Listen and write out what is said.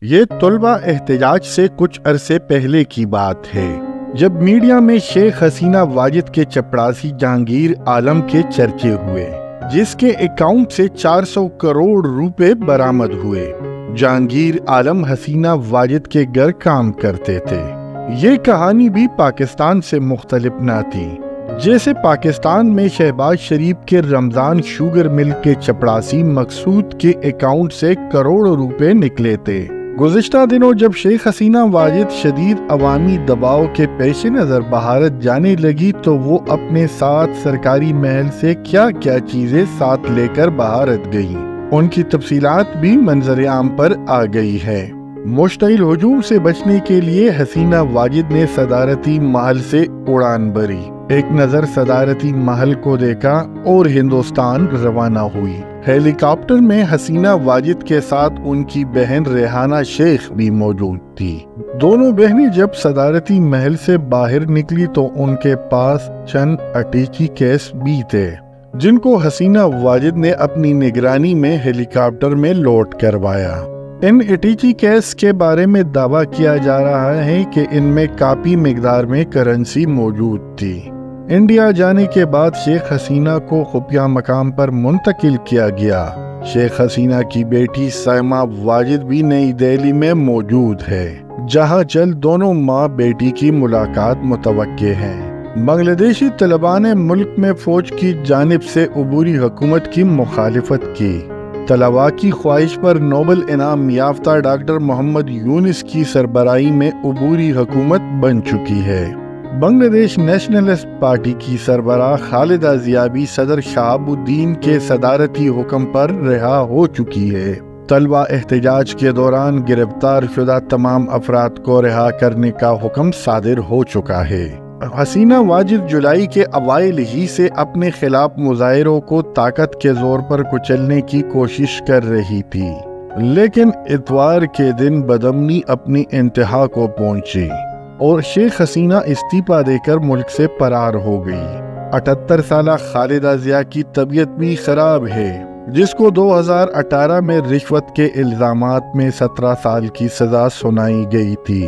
یہ طلبہ احتجاج سے کچھ عرصے پہلے کی بات ہے، جب میڈیا میں شیخ حسینہ واجد کے چپڑاسی جہانگیر عالم کے چرچے ہوئے، جس کے اکاؤنٹ سے 400 کروڑ روپے برآمد ہوئے۔ جہانگیر عالم حسینہ واجد کے گھر کام کرتے تھے۔ یہ کہانی بھی پاکستان سے مختلف نہ تھی۔ جیسے پاکستان میں شہباز شریف کے رمضان شوگر مل کے چپڑاسی مقصود کے اکاؤنٹ سے کروڑوں روپے نکلے تھے۔ گزشتہ دنوں جب شیخ حسینہ واجد شدید عوامی دباؤ کے پیش نظر بھارت جانے لگی تو وہ اپنے ساتھ سرکاری محل سے کیا کیا چیزیں ساتھ لے کر بھارت گئیں، ان کی تفصیلات بھی منظر عام پر آ گئی ہے۔ مشتعل ہجوم سے بچنے کے لیے حسینہ واجد نے صدارتی محل سے اڑان بھری، ایک نظر صدارتی محل کو دیکھا اور ہندوستان روانہ ہوئی۔ ہیلی کاپٹر میں حسینہ واجد کے ساتھ ان کی بہن ریحانہ شیخ بھی موجود تھی۔ دونوں بہنیں جب صدارتی محل سے باہر نکلی تو ان کے پاس چند اٹیچی کیس بھی تھے، جن کو حسینہ واجد نے اپنی نگرانی میں ہیلی کاپٹر میں لوڈ کروایا۔ ان اٹیچی کیس کے بارے میں دعویٰ کیا جا رہا ہے کہ ان میں کافی مقدار میں کرنسی موجود تھی۔ انڈیا جانے کے بعد شیخ حسینہ کو خفیہ مقام پر منتقل کیا گیا۔ شیخ حسینہ کی بیٹی سائمہ واجد بھی نئی دہلی میں موجود ہے، جہاں جلد دونوں ماں بیٹی کی ملاقات متوقع ہے۔ بنگلہ دیشی طلباء نے ملک میں فوج کی جانب سے عبوری حکومت کی مخالفت کی۔ طلباء کی خواہش پر نوبل انعام یافتہ ڈاکٹر محمد یونس کی سربراہی میں عبوری حکومت بن چکی ہے۔ بنگلہ دیش نیشنلسٹ پارٹی کی سربراہ خالدہ ضیاء بھی صدر شہاب الدین کے صدارتی حکم پر رہا ہو چکی ہے۔ طلباء احتجاج کے دوران گرفتار شدہ تمام افراد کو رہا کرنے کا حکم صادر ہو چکا ہے۔ حسینہ واجد جولائی کے اوائل ہی سے اپنے خلاف مظاہروں کو طاقت کے زور پر کچلنے کی کوشش کر رہی تھی، لیکن اتوار کے دن بدامنی اپنی انتہا کو پہنچی اور شیخ حسینہ استعفیٰ دے کر ملک سے فرار ہو گئی۔ 78 سالہ خالدہ ضیاء کی طبیعت بھی خراب ہے، جس کو 2018 میں رشوت کے الزامات میں 17 سال کی سزا سنائی گئی تھی۔